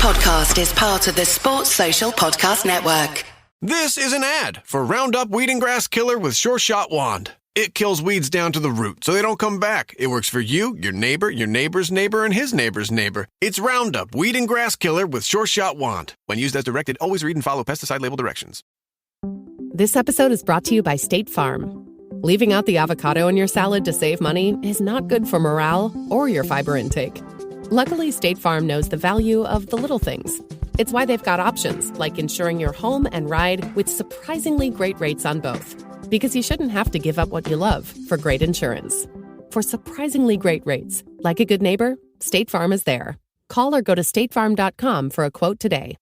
podcast is part of the Sports Social Podcast Network. This is an ad for Roundup Weed and Grass Killer with Sure Shot Wand. It kills weeds down to the root, so they don't come back. It works for you, your neighbor, your neighbor's neighbor, and his neighbor's neighbor. It's Roundup Weed and Grass Killer with Sure Shot Wand. When used as directed, always read and follow pesticide label directions. This episode is brought to you by State Farm. Leaving out the avocado in your salad to save money is not good for morale or your fiber intake. Luckily, State Farm knows the value of the little things. It's why they've got options like insuring your home and ride with surprisingly great rates on both. Because you shouldn't have to give up what you love for great insurance. For surprisingly great rates, like a good neighbor, State Farm is there. Call or go to statefarm.com for a quote today.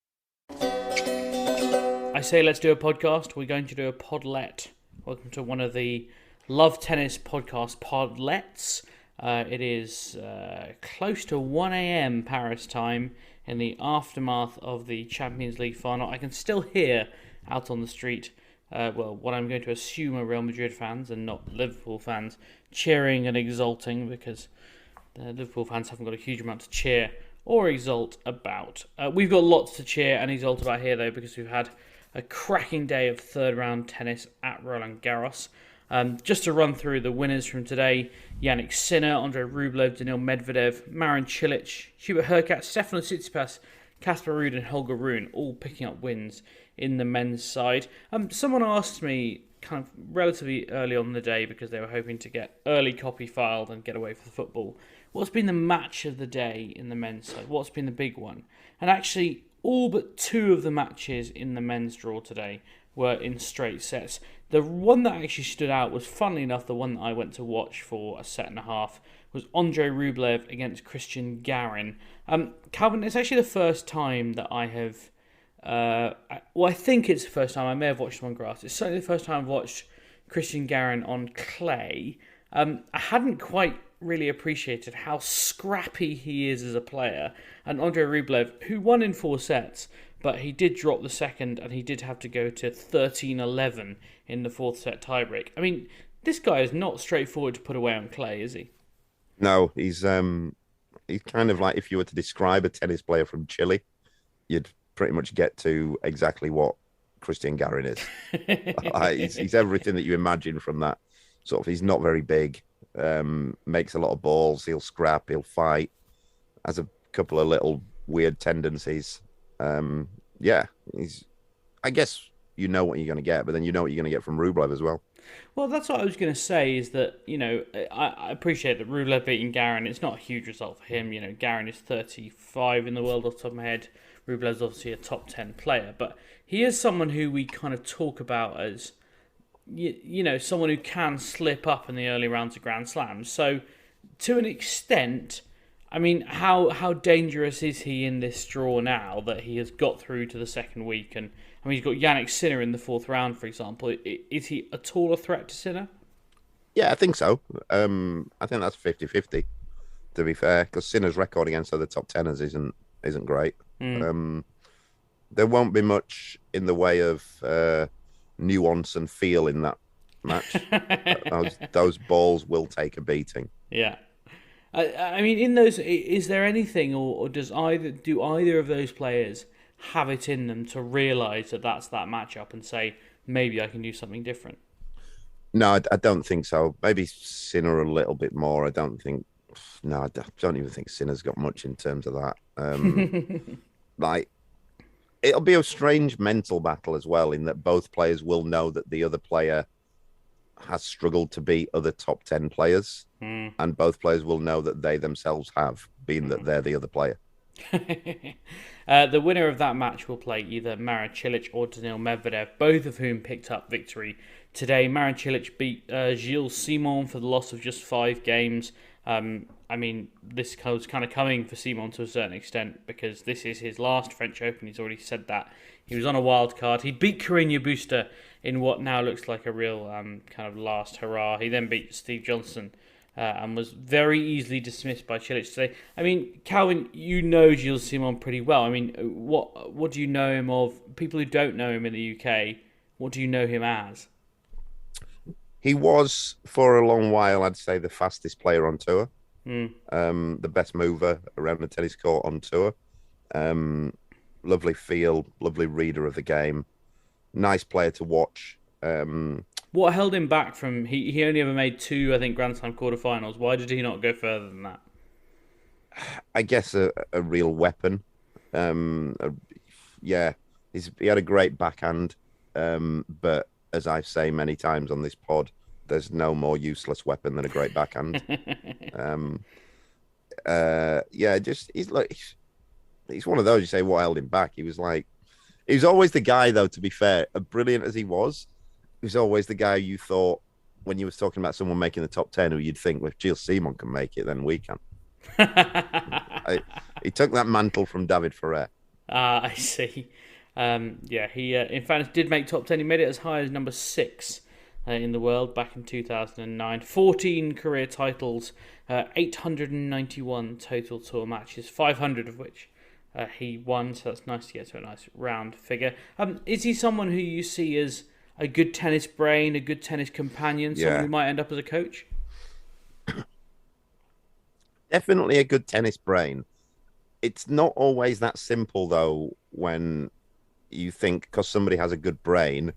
I say let's do a podcast. We're going to do a podlet. Welcome to one of the Love Tennis podcast podlets. It is close to 1 a.m. Paris time in the aftermath of the Champions League final. I can still hear out on the street, what I'm going to assume are Real Madrid fans and not Liverpool fans cheering and exulting, because the Liverpool fans haven't got a huge amount to cheer or exult about. We've got lots to cheer and exult about here, though, because we've had a cracking day of third round tennis at Roland Garros. Just to run through the winners from today: Jannik Sinner, Andrey Rublev, Daniil Medvedev, Marin Cilic, Hubert Hurkacz, Stefanos Tsitsipas, Casper Ruud and Holger Rune, all picking up wins in the men's side. Someone asked me kind of relatively early on in the day, because they were hoping to get early copy filed and get away from the football, what's been the match of the day in the men's side? What's been the big one? And actually, all but two of the matches in the men's draw today were in straight sets. The one that actually stood out was, funnily enough, the one that I went to watch for a set and a half, was Andrey Rublev against Christian Garin. Calvin, it's actually the first time that I have... I think it's the first time. I may have watched him on grass. It's certainly the first time I've watched Christian Garin on clay. I hadn't quite really appreciated how scrappy he is as a player. And Andrey Rublev, who won in 4 sets, but he did drop the second, and he did have to go to 13-11 in the 4th set tiebreak. I mean, this guy is not straightforward to put away on clay, is he? No, he's kind of like, if you were to describe a tennis player from Chile, you'd pretty much get to exactly what Christian Garin is. He's everything that you imagine from that sort of. He's not very big, makes a lot of balls, he'll scrap, he'll fight, has a couple of little weird tendencies. I guess you know what you're going to get, but then you know what you're going to get from Rublev as well. Well, that's what I was going to say, is that, I appreciate that Rublev beating Garin, it's not a huge result for him. Garin is 35 in the world off the top of my head. Rublev's obviously a top 10 player, but he is someone who we kind of talk about as, someone who can slip up in the early rounds of Grand Slams. So, to an extent, I mean, how dangerous is he in this draw now that he has got through to the second week? And I mean, he's got Jannik Sinner in the 4th round, for example. Is he at all a threat to Sinner? Yeah, I think so. I think that's 50-50, to be fair, because Sinner's record against other top tenors isn't great. There won't be much in the way of nuance and feel in that match. those balls will take a beating. Yeah. I mean, in those, is there anything, or do either of those players have it in them to realise that that's that matchup and say, maybe I can do something different? No, I don't think so. Maybe Sinner a little bit more. I don't even think Sinner's got much in terms of that. It'll be a strange mental battle as well, in that both players will know that the other player has struggled to beat other top 10 players, and both players will know that they themselves have, being that they're the other player. The winner of that match will play either Marin Cilic or Daniil Medvedev, both of whom picked up victory today. Marin Cilic beat Gilles Simon for the loss of just 5 games. I mean, this was kind of coming for Simon to a certain extent, because this is his last French Open. He's already said that. He was on a wild card. He beat Carreño Busta in what now looks like a real kind of last hurrah. He then beat Steve Johnson and was very easily dismissed by Cilic today. I mean, Calvin, you know Gilles Simon pretty well. I mean, what do you know him of? People who don't know him in the UK, what do you know him as? He was, for a long while, I'd say, the fastest player on tour. The best mover around the tennis court on tour. Lovely feel, lovely reader of the game, nice player to watch. What held him back from... He only ever made 2, I think, Grand Slam quarterfinals. Why did he not go further than that? I guess a real weapon. He had a great backhand, but as I say many times on this pod, there's no more useless weapon than a great backhand. He's one of those. You say what held him back? He was always the guy, though. To be fair, as brilliant as he was always the guy you thought when you was talking about someone making the top 10, who you'd think, well, if Gilles Simon can make it, then we can. He took that mantle from David Ferrer. I see. He in fact did make top 10. He made it as high as number 6 in the world back in 2009. 14 career titles, 891 total tour matches, 500 of which he won. So that's nice to get to a nice round figure. Is he someone who you see as a good tennis brain, a good tennis companion, someone who might end up as a coach? Definitely a good tennis brain. It's not always that simple, though, when you think because somebody has a good brain,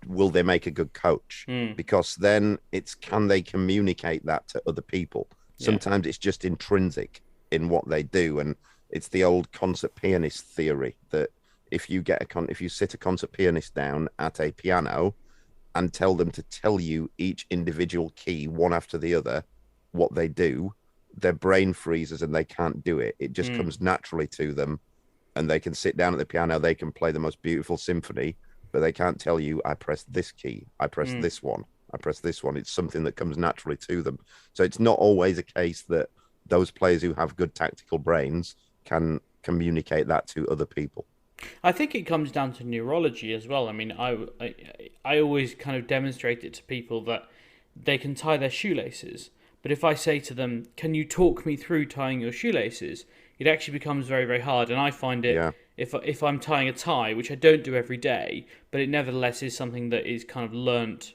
will they make a good coach? Because then it's, can they communicate that to other people? Sometimes it's just intrinsic in what they do. And it's the old concert pianist theory that if you sit a concert pianist down at a piano and tell them to tell you each individual key, one after the other, what they do, their brain freezes and they can't do it. It just comes naturally to them, and they can sit down at the piano, they can play the most beautiful symphony, but they can't tell you, I pressed this key, I pressed this one, I pressed this one. It's something that comes naturally to them. So it's not always a case that those players who have good tactical brains can communicate that to other people. I think it comes down to neurology as well. I mean, I always kind of demonstrate it to people that they can tie their shoelaces, but if I say to them, can you talk me through tying your shoelaces? It actually becomes very, very hard. And I find it, if I'm tying a tie, which I don't do every day, but it nevertheless is something that is kind of learnt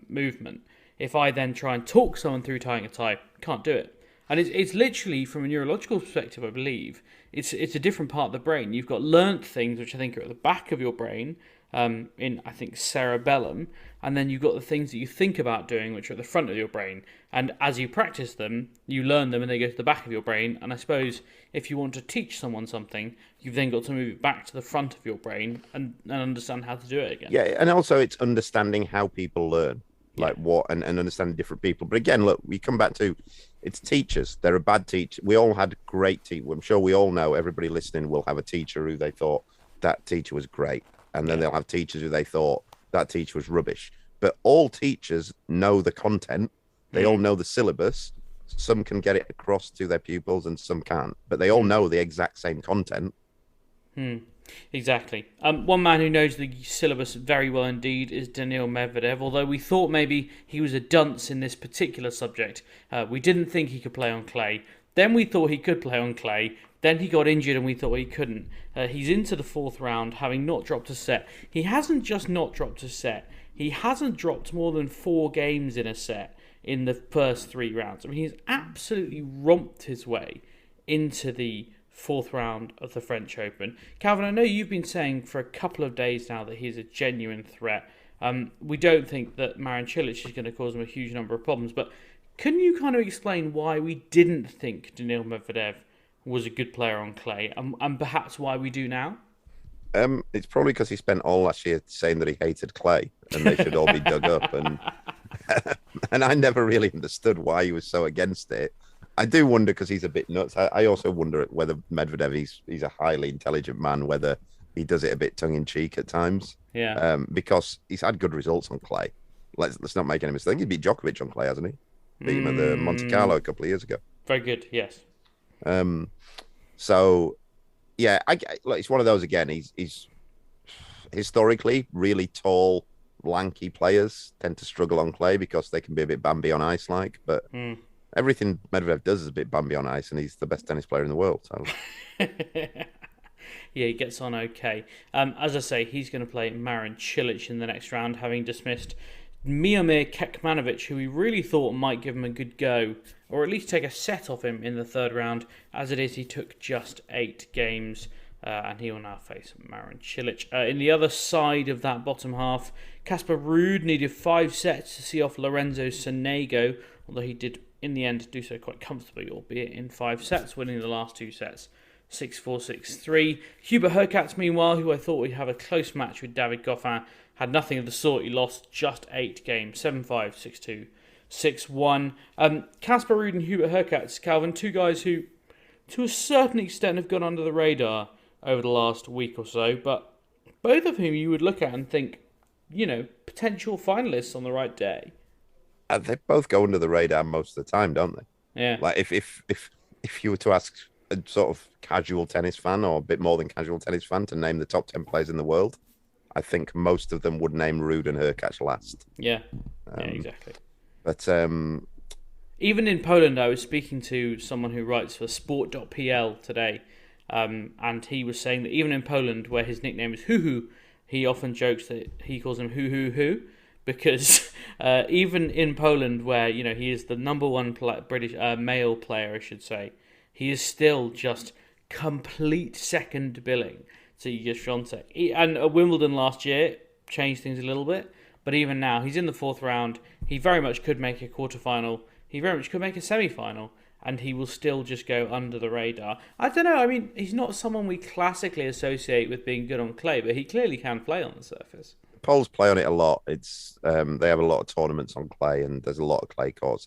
movement. If I then try and talk someone through tying a tie, can't do it. And it's literally, from a neurological perspective, I believe, it's a different part of the brain. You've got learnt things, which I think are at the back of your brain, in, I think, cerebellum, and then you've got the things that you think about doing, which are at the front of your brain. And as you practice them, you learn them and they go to the back of your brain. And I suppose if you want to teach someone something, you've then got to move it back to the front of your brain and understand how to do it again. Yeah, and also it's understanding how people learn, like what, and understanding different people. But again, look, we come back to, it's teachers. They're a bad teacher. We all had great teachers. I'm sure we all know, everybody listening will have a teacher who they thought that teacher was great. And then they'll have teachers who they thought that teacher was rubbish. But all teachers know the content. They all know the syllabus. Some can get it across to their pupils and some can't. But they all know the exact same content. Exactly. One man who knows the syllabus very well indeed is Daniil Medvedev. Although we thought maybe he was a dunce in this particular subject. We didn't think he could play on clay. Then we thought he could play on clay. Then he got injured and we thought he couldn't. He's into the 4th round, having not dropped a set. He hasn't just not dropped a set. He hasn't dropped more than 4 games in a set in the first 3 rounds. I mean, he's absolutely romped his way into the 4th round of the French Open. Calvin, I know you've been saying for a couple of days now that he's a genuine threat. We don't think that Marin Cilic is going to cause him a huge number of problems, but can you kind of explain why we didn't think Daniil Medvedev was a good player on clay, and perhaps why we do now? It's probably because he spent all last year saying that he hated clay and they should all be dug up. And and I never really understood why he was so against it. I do wonder because he's a bit nuts. I also wonder whether Medvedev, he's a highly intelligent man, whether he does it a bit tongue-in-cheek at times. Yeah. Because he's had good results on clay. Let's not make any mistake. He beat Djokovic on clay, hasn't he? Beat him at the Monte Carlo a couple of years ago. Very good, yes. So, yeah, look, it's one of those again. He's historically really tall, lanky players tend to struggle on clay because they can be a bit Bambi on ice, But everything Medvedev does is a bit Bambi on ice, and he's the best tennis player in the world. So. Yeah, he gets on okay. As I say, he's going to play Marin Cilic in the next round, having dismissed Miomir Kekmanovic, who we really thought might give him a good go, or at least take a set off him in the third round. As it is, he took just 8 games, and he will now face Marin Cilic. In the other side of that bottom half, Casper Ruud needed 5 sets to see off Lorenzo Sonego, although he did, in the end, do so quite comfortably, albeit in 5 sets, winning the last 2 sets. 6-4, 6-3. Hubert Hurkacz, meanwhile, who I thought would have a close match with David Goffin, had nothing of the sort. He lost just 8 games, 7-5, 6-2, 6-1. Casper Ruud and Hubert Hurkacz, Calvin, 2 guys who, to a certain extent, have gone under the radar over the last week or so, but both of whom you would look at and think, potential finalists on the right day. They both go under the radar most of the time, don't they? Yeah. Like if you were to ask a sort of casual tennis fan or a bit more than casual tennis fan to name the top 10 players in the world, I think most of them would name Ruud and Hurkacz last. Yeah, exactly. But even in Poland, I was speaking to someone who writes for sport.pl today, and he was saying that even in Poland, where his nickname is Huhu, he often jokes that he calls him Hu, because even in Poland, where he is the number one British male player, I should say, he is still just complete second billing to Iga Swiatek. And at Wimbledon last year changed things a little bit, but even now he's in the 4th round. He very much could make a quarterfinal. He very much could make a semi-final, and he will still just go under the radar. I don't know. I mean, he's not someone we classically associate with being good on clay, but he clearly can play on the surface. Poles play on it a lot. It's they have a lot of tournaments on clay, and there's a lot of clay courts.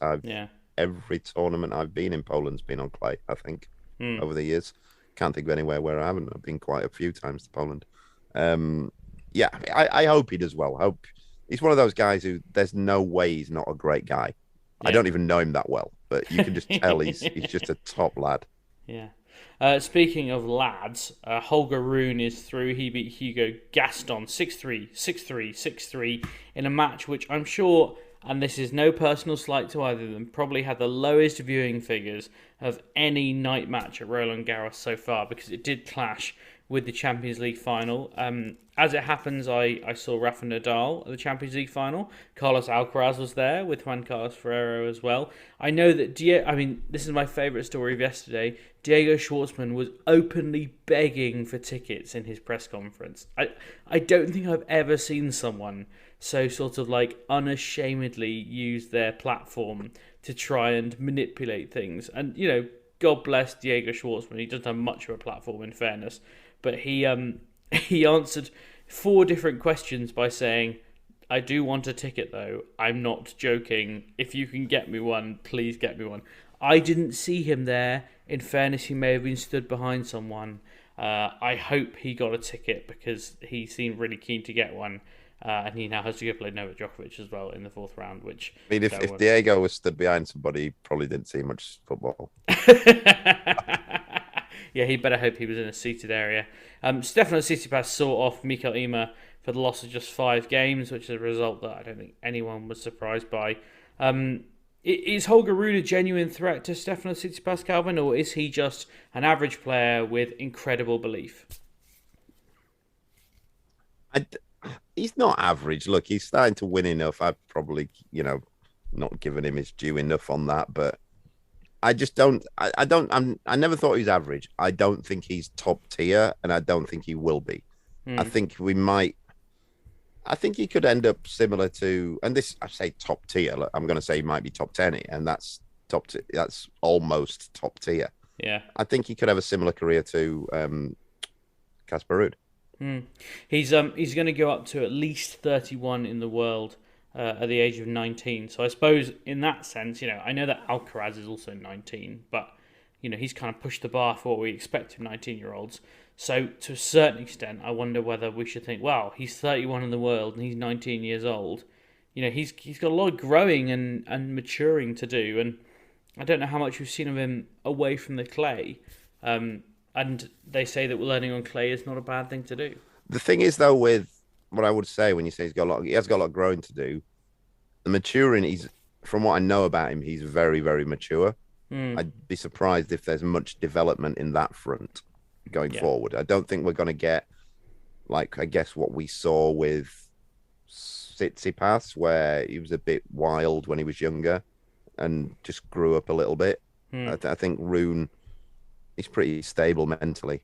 Every tournament I've been in Poland's been on clay, I think, over the years. Can't think of anywhere where I haven't. I've been quite a few times to Poland. I hope he does well. I hope he's one of those guys who there's no way he's not a great guy. Yeah. I don't even know him that well, but you can just tell he's just a top lad. Yeah. Speaking of lads, Holger Rune is through. He beat Hugo Gaston 6-3, 6-3, 6-3 in a match which I'm sure, and this is no personal slight to either of them, probably had the lowest viewing figures of any night match at Roland Garros so far, because it did clash with the Champions League final. As it happens, I saw Rafa Nadal at the Champions League final. Carlos Alcaraz was there with Juan Carlos Ferrero as well. I know that this is my favourite story of yesterday. Diego Schwartzman was openly begging for tickets in his press conference. I don't think I've ever seen someone so sort of like unashamedly use their platform to try and manipulate things. And, God bless Diego Schwartzman. He doesn't have much of a platform, in fairness. But he answered 4 different questions by saying, I do want a ticket, though. I'm not joking. If you can get me one, please get me one. I didn't see him there. In fairness, he may have been stood behind someone. I hope he got a ticket because he seemed really keen to get one. And he now has to go play Novak Djokovic as well in the 4th round. Which if Diego was stood behind somebody, he probably didn't see much football. Yeah, he better hope he was in a seated area. Stefano Tsitsipas saw off Mikael Ymer for the loss of just 5 games, which is a result that I don't think anyone was surprised by. Is Holger Rune a genuine threat to Stefano Tsitsipas, Calvin, or is he just an average player with incredible belief? He's not average. Look, he's starting to win enough. I've probably, not given him his due enough on that, but I just don't. I never thought he was average. I don't think he's top tier, and I don't think he will be. I think I think he could end up similar to, and this I say top tier. Look, I'm going to say he might be top 10, and that's that's almost top tier. Yeah, I think he could have a similar career to Casper Ruud. He's going to go up to at least 31 in the world at the age of 19. So I suppose in that sense, I know that Alcaraz is also 19, but he's kind of pushed the bar for what we expect of 19-year-olds. So to a certain extent, I wonder whether we should think, well, he's 31 in the world and he's 19 years old. He's got a lot of growing and maturing to do, and I don't know how much we've seen of him away from the clay. And they say that learning on clay is not a bad thing to do. The thing is, though, with what I would say when you say he has got a lot of growing to do, the maturing, from what I know about him, he's very, very mature. I'd be surprised if there's much development in that front going forward. I don't think we're going to get, I guess what we saw with, Tsitsipas, where he was a bit wild when he was younger and just grew up a little bit. I think Rune, he's pretty stable mentally.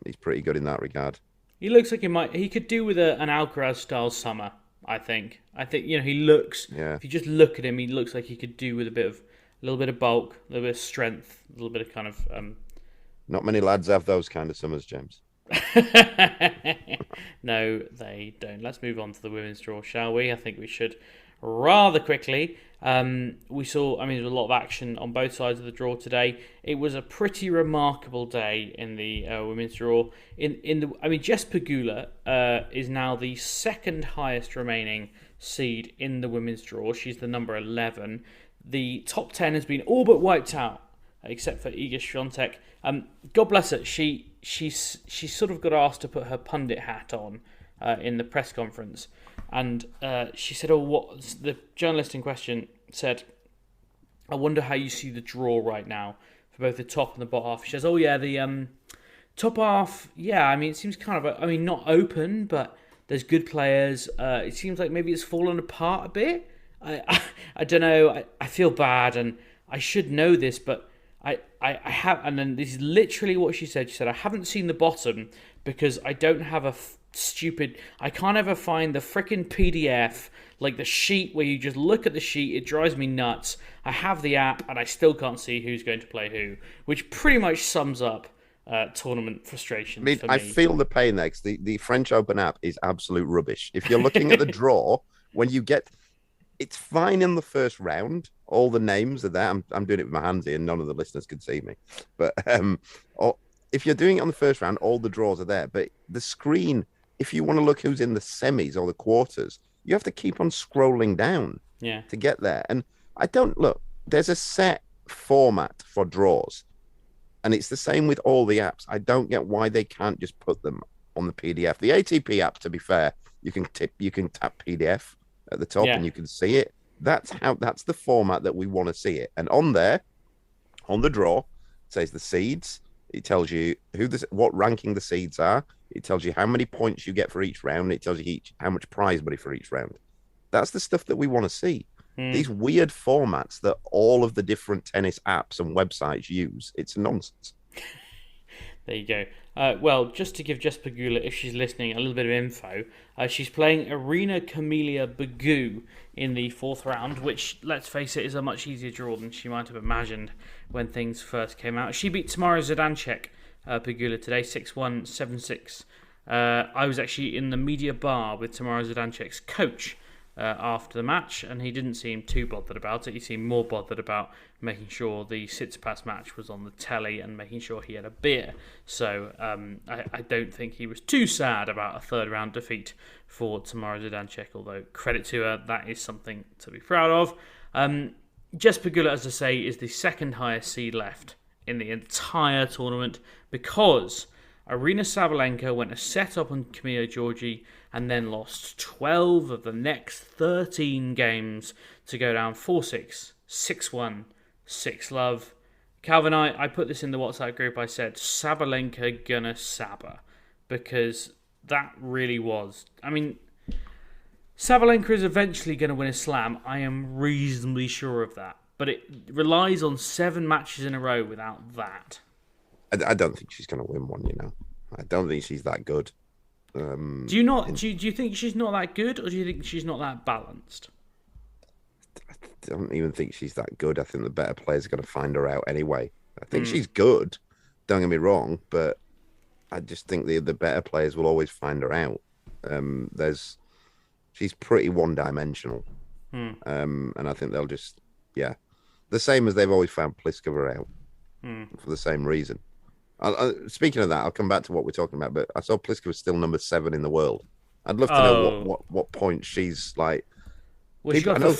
He's pretty good in that regard. He looks like he could do with an Alcaraz style summer. I think he looks. Yeah. If you just look at him, he looks like he could do with a little bit of bulk, a little bit of strength, a little bit of kind of. Not many lads have those kind of summers, James. No, they don't. Let's move on to the women's draw, shall we? I think we should rather quickly. We saw, there was a lot of action on both sides of the draw today. It was a pretty remarkable day in the women's draw. Jess Pegula is now the second highest remaining seed in the women's draw. She's the number 11. The top 10 has been all but wiped out, except for Iga Swiatek. God bless her. She sort of got asked to put her pundit hat on in the press conference, and she said, the journalist in question said, I wonder how you see the draw right now for both the top and the bottom half. She says, the top half, it seems kind of, not open, but there's good players. It seems like maybe it's fallen apart a bit. I don't know. I feel bad, and I should know this, but I have, and then this is literally what she said. She said, I haven't seen the bottom because I don't have I can't ever find the frickin' PDF, like the sheet where you just look at the sheet. It drives me nuts. I have the app and I still can't see who's going to play who, which pretty much sums up tournament frustration. I feel the pain there, because the French Open app is absolute rubbish. If you're looking at the draw, when you get, it's fine in the first round. All the names are there. I'm doing it with my hands here, and none of the listeners can see me. But if you're doing it on the first round, all the draws are there. But the screen, if you want to look who's in the semis or the quarters, you have to keep on scrolling down to get there. And there's a set format for draws, and it's the same with all the apps. I don't get why they can't just put them on the PDF. The ATP app, to be fair, you can tap PDF at the top and you can see it. That's the format that we want to see it. And on there, on the draw, it says the seeds. It tells you what ranking the seeds are. It tells you how many points you get for each round. It tells you how much prize money for each round. That's the stuff that we want to see. These weird formats that all of the different tennis apps and websites use, it's nonsense. There you go. Well, just to give Jess Pegula, if she's listening, a little bit of info, she's playing Aryna Badosa in the fourth round, which, let's face it, is a much easier draw than she might have imagined when things first came out. She beat Tamara Zidansek, Pegula, today, 6-1, 7-6. I was actually in the media bar with Tamara Zidansek's coach after the match, and he didn't seem too bothered about it. He seemed more bothered about making sure the Tsitsipas match was on the telly and making sure he had a beer. So I don't think he was too sad about a third round defeat for Tamara Zidansek, although credit to her, that is something to be proud of. Jess Pegula, as I say, is the second highest seed left in the entire tournament, because Aryna Sabalenka went a set up on Camilla Giorgi and then lost 12 of the next 13 games to go down 4-6, 6-1, 6-love. Calvin, I put this in the WhatsApp group. I said, Sabalenka gonna Saba, because that really was. Sabalenka is eventually going to win a slam. I am reasonably sure of that. But it relies on 7 matches in a row without that. I don't think she's going to win one, I don't think she's that good. Do you think she's not that good, or do you think she's not that balanced? I don't even think she's that good. I think the better players are going to find her out anyway. I think she's good, don't get me wrong, but I just think the better players will always find her out. She's pretty one-dimensional. And I think they'll just, the same as they've always found Pliskova out for the same reason. Speaking of that, I'll come back to what we're talking about, but I saw Pliskova's still number 7 in the world. I'd love to know what point she's like. Well, she got the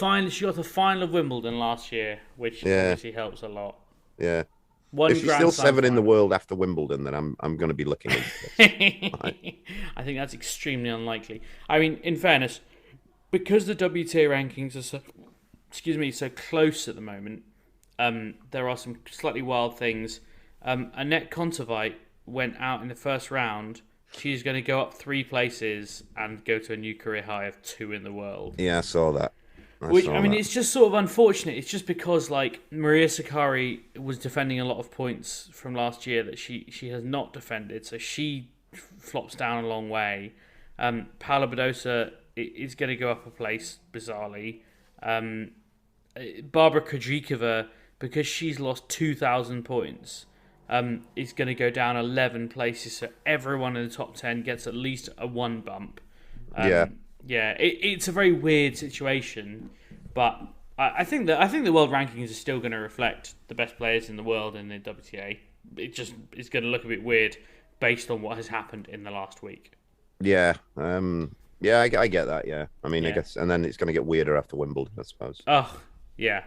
final of Wimbledon last year, which obviously helps a lot. Yeah. If she's still 7 in the world after Wimbledon, then I'm going to be looking into this. Right. I think that's extremely unlikely. In fairness, because the WTA rankings are so close at the moment, there are some slightly wild things. Annette Kontaveit went out in the first round She's going to go up 3 places and go to a new career high of 2 in the world. Yeah, I saw that. It's just sort of unfortunate. It's just because, like, Maria Sakkari was defending a lot of points from last year that she has not defended, so she flops down a long way. Paula Badosa is going to go up a place, bizarrely. Barbara Krejcikova, because she's lost 2,000 points, is going to go down 11 places, so everyone in the top 10 gets at least a 1 bump. It's a very weird situation, but I think the world rankings are still going to reflect the best players in the world in the WTA. It just is going to look a bit weird based on what has happened in the last week. Yeah, I get that. Yeah, I mean, I guess, and then it's going to get weirder after Wimbledon, I suppose. Oh, yeah.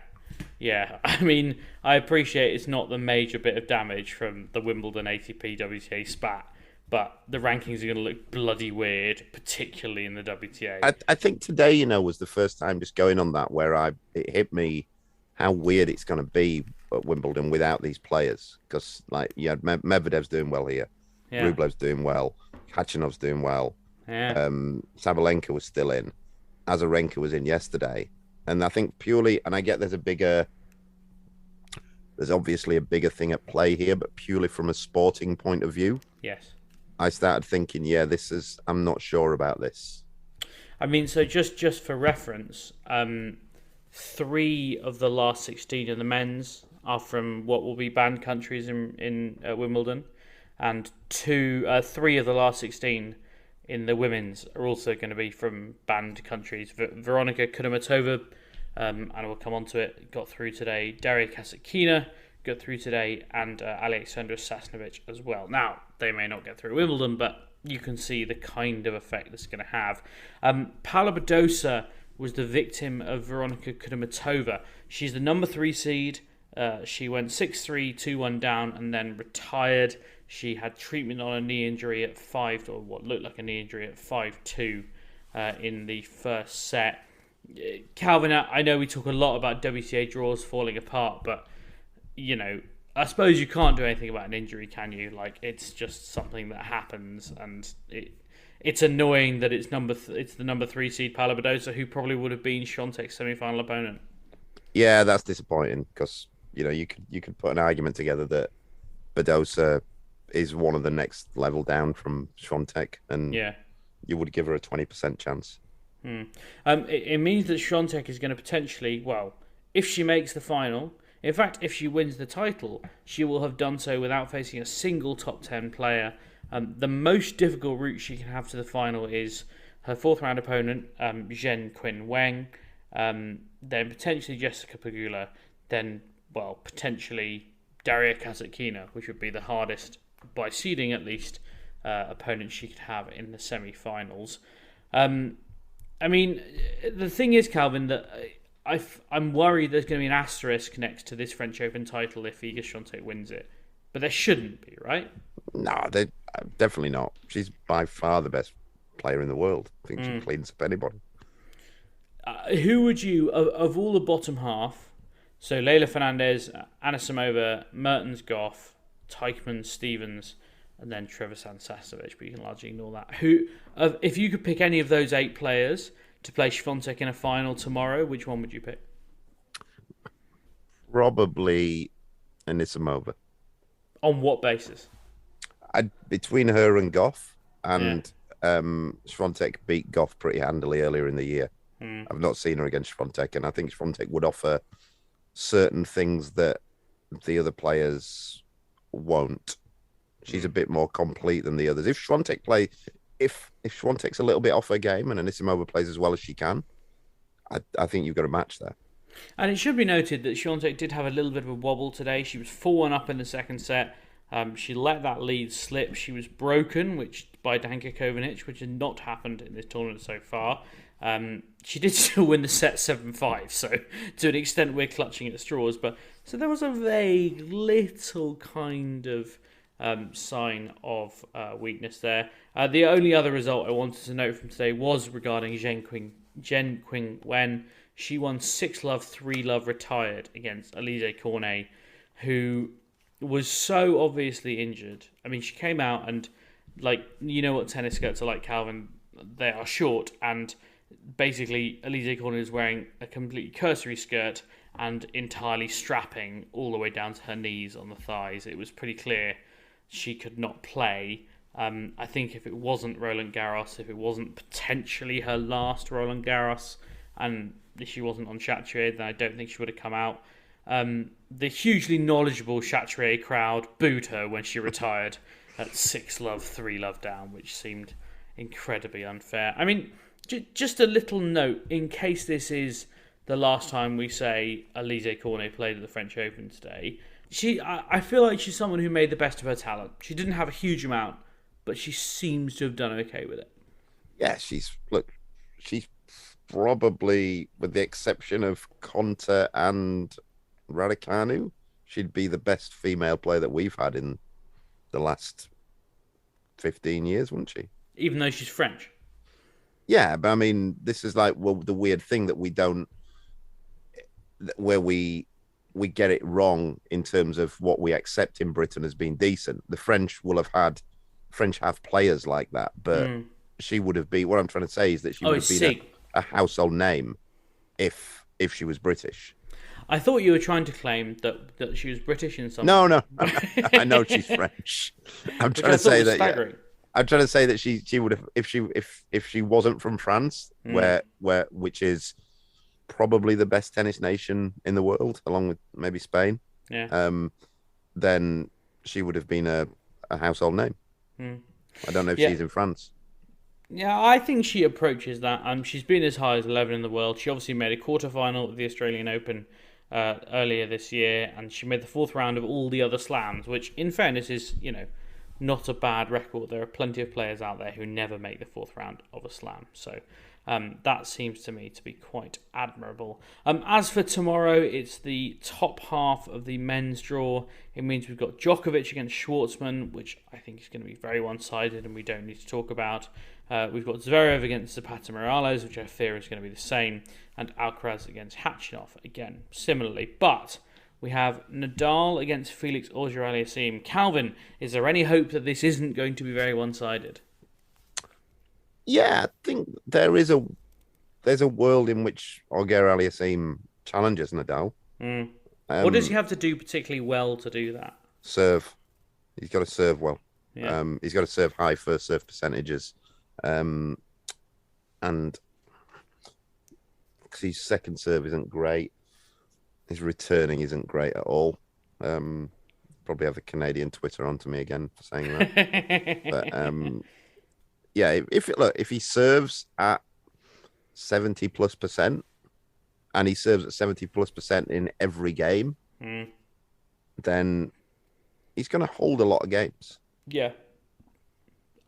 I mean, I appreciate it's not the major bit of damage from the Wimbledon ATP WTA spat, but the rankings are going to look bloody weird, particularly in the WTA. I think today, was the first time just going on that where it hit me how weird it's going to be at Wimbledon without these players. Because, like, you had Medvedev's doing well here, Rublev's doing well, Khachanov's doing well, Sabalenka was still in, Azarenka was in yesterday. And I think and I get there's obviously a bigger thing at play here, but purely from a sporting point of view. Yes. I started thinking, I'm not sure about this. I mean, so just for reference, 3 of the last 16 of the men's are from what will be banned countries in Wimbledon, and 3 of the last 16 in the women's are also going to be from banned countries. Veronica Kudamatova, and we'll come on to it, got through today. Daria Kasatkina got through today, and Alexandra Sasnovich as well. Now, they may not get through Wimbledon, but you can see the kind of effect that's going to have. Paula Badosa was the victim of Veronica Kudamatova. She's the number 3 seed. She went 6-3, 2-1 down, and then retired. She had treatment on a knee injury at 5, or what looked like a knee injury at 5-2 in the first set. Calvin, I know we talk a lot about WTA draws falling apart, but I suppose you can't do anything about an injury, can you? Like, it's just something that happens, and it's annoying that it's the number 3 seed Paula Badosa, who probably would have been Swiatek's semi-final opponent. Yeah, that's disappointing because you could put an argument together that Badosa is one of the next level down from Swiatek, and you would give her a 20% chance. It means that Swiatek is going to potentially, if she makes the final, in fact, if she wins the title, she will have done so without facing a single top 10 player. The most difficult route she can have to the final is her 4th round opponent, Zhen Qin Wang, then potentially Jessica Pegula, then, potentially Daria Kasatkina, which would be the hardest, by seeding at least, opponent she could have in the semi-finals. I mean, the thing is, Calvin, that I'm worried there's going to be an asterisk next to this French Open title if Iga Swiatek wins it. But there shouldn't be, right? No, definitely not. She's by far the best player in the world. I think she cleans up anybody. Who would you, of all the bottom half, so Leylah Fernandez, Anna Samova, Mertens, Goff, Teichmann, Stevens, and then Trevisan Sasnovich, but you can largely ignore that. If you could pick any of those 8 players to play Swiatek in a final tomorrow, which one would you pick? Probably Anisimova. On what basis? Between her and Goff, and Swiatek beat Goff pretty handily earlier in the year. I've not seen her against Swiatek, and I think Swiatek would offer certain things that the other players won't. She's a bit more complete than the others. If Swiatek's a little bit off her game and Anisimova plays as well as she can, I think you've got a match there. And it should be noted that Swiatek did have a little bit of a wobble today. She was 4-1 up in the second set. She let that lead slip. She was broken, by Danka Kovinic, which had not happened in this tournament so far. She did still win the set 7-5, so to an extent we're clutching at straws. But so there was a vague little kind of sign of weakness there. The only other result I wanted to note from today was regarding Zhen Qin Wen. She won 6-love, 3-love, retired against Alizé Cornet, who was so obviously injured. I mean, she came out and Like, you know what tennis skirts are like, Calvin? They are short, and basically Alizé Cornet is wearing a completely cursory skirt and entirely strapping all the way down to her knees on the thighs. It was pretty clear she could not play. I think if it wasn't Roland Garros, if it wasn't potentially her last Roland Garros, and if she wasn't on Chatrier, then I don't think she would have come out. The hugely knowledgeable Chatrier crowd booed her when she retired at 6-love, 3-love down, which seemed incredibly unfair. I mean, just a little note, in case this is the last time we say Alizé Cornet played at the French Open today. I feel like she's someone who made the best of her talent. She didn't have a huge amount, but she seems to have done okay with it. Yeah, she's probably, with the exception of Conte and Raducanu, she'd be the best female player that we've had in the last 15 years, wouldn't she? Even though she's French. Yeah, but I mean, this is like the weird thing that we don't, where we get it wrong in terms of what we accept in Britain as being decent. The French have players like that, but she would have been, what I'm trying to say is that she would have been a household name if she was British. I thought you were trying to claim that she was British in some way. No. I know she's French. I'm trying to say that. Yeah, I'm trying to say that she would have, if she wasn't from France, which is probably the best tennis nation in the world, along with maybe Spain. Yeah. Then she would have been a household name. I don't know if she's in France. Yeah, I think she approaches that. She's been as high as 11 in the world. She obviously made a quarterfinal of the Australian Open earlier this year, and she made the fourth round of all the other slams, which, in fairness, is not a bad record. There are plenty of players out there who never make the fourth round of a slam. So that seems to me to be quite admirable. As for tomorrow, it's the top half of the men's draw. It means we've got Djokovic against Schwartzman, which I think is going to be very one-sided and we don't need to talk about. We've got Zverev against Zapata Miralles, which I fear is going to be the same, and Alcaraz against Khachanov, again, similarly. But we have Nadal against Felix Auger-Aliassime. Calvin, is there any hope that this isn't going to be very one-sided? Yeah, I think there's a world in which Auger-Aliassime challenges Nadal. What does he have to do particularly well to do that? Serve. He's got to serve well. Yeah. He's got to serve high first serve percentages. And because his second serve isn't great, his returning isn't great at all. Probably have the Canadian Twitter onto me again for saying that. But yeah, if he serves at 70+%, and he serves at 70+% in every game, then he's going to hold a lot of games. Yeah.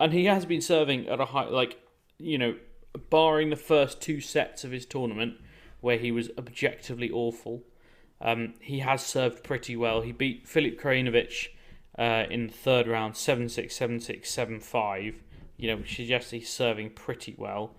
And he has been serving at a high, barring the first two sets of his tournament, where he was objectively awful, he has served pretty well. He beat Filip Krajinovic in the third round, 7-6, 7-6, 7-5, which suggests he's serving pretty well.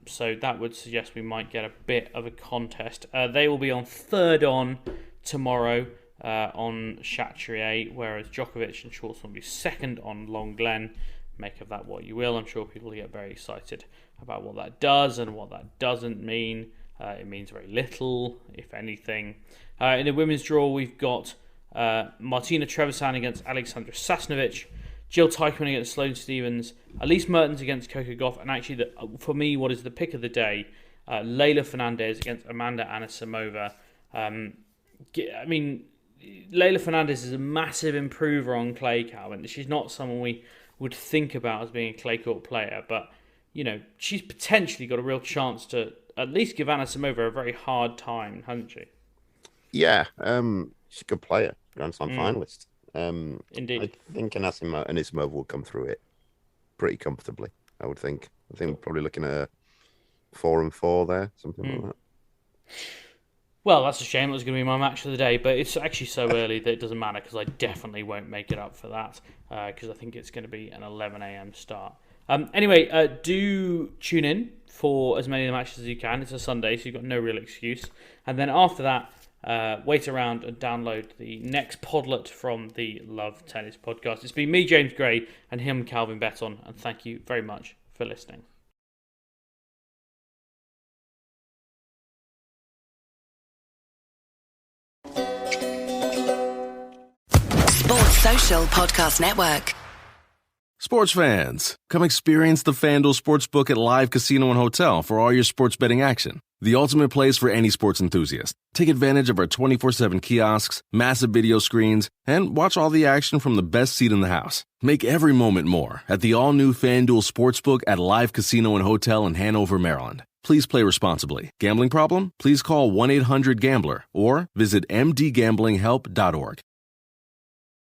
So that would suggest we might get a bit of a contest. They will be on third on tomorrow on Chatrier, whereas Djokovic and Schwartzman will be second on Long Glen. Make of that what you will. I'm sure people will get very excited about what that does and what that doesn't mean. It means very little, if anything. In the women's draw, we've got Martina Trevisan against Alexandra Sasnovich, Jill Teichmann against Sloane Stephens, Elise Mertens against Coco Gauff, and actually, for me, what is the pick of the day, Leylah Fernandez against Amanda Anisimova. Leylah Fernandez is a massive improver on clay, Calvin. She's not someone we would think about as being a clay court player, but she's potentially got a real chance to at least give Anisimova a very hard time, hasn't she? Yeah, she's a good player, Grand Slam finalist. Indeed. I think Anisimova will come through it pretty comfortably, I would think. I think we're probably looking at a 4-4 there, something like that. Well, that's a shame. It was going to be my match of the day, but it's actually so early that it doesn't matter because I definitely won't make it up for that because I think it's going to be an 11 a.m. start. Anyway, do tune in for as many of the matches as you can. It's a Sunday, so you've got no real excuse. And then after that, wait around and download the next podlet from the Love Tennis podcast. It's been me, James Gray, and him, Calvin Betton, and thank you very much for listening. Sports Social Podcast Network. Sports fans, come experience the FanDuel Sportsbook at Live Casino and Hotel for all your sports betting action. The ultimate place for any sports enthusiast. Take advantage of our 24/7 kiosks, massive video screens, and watch all the action from the best seat in the house. Make every moment more at the all-new FanDuel Sportsbook at Live Casino and Hotel in Hanover, Maryland. Please play responsibly. Gambling problem? Please call 1-800-GAMBLER or visit mdgamblinghelp.org.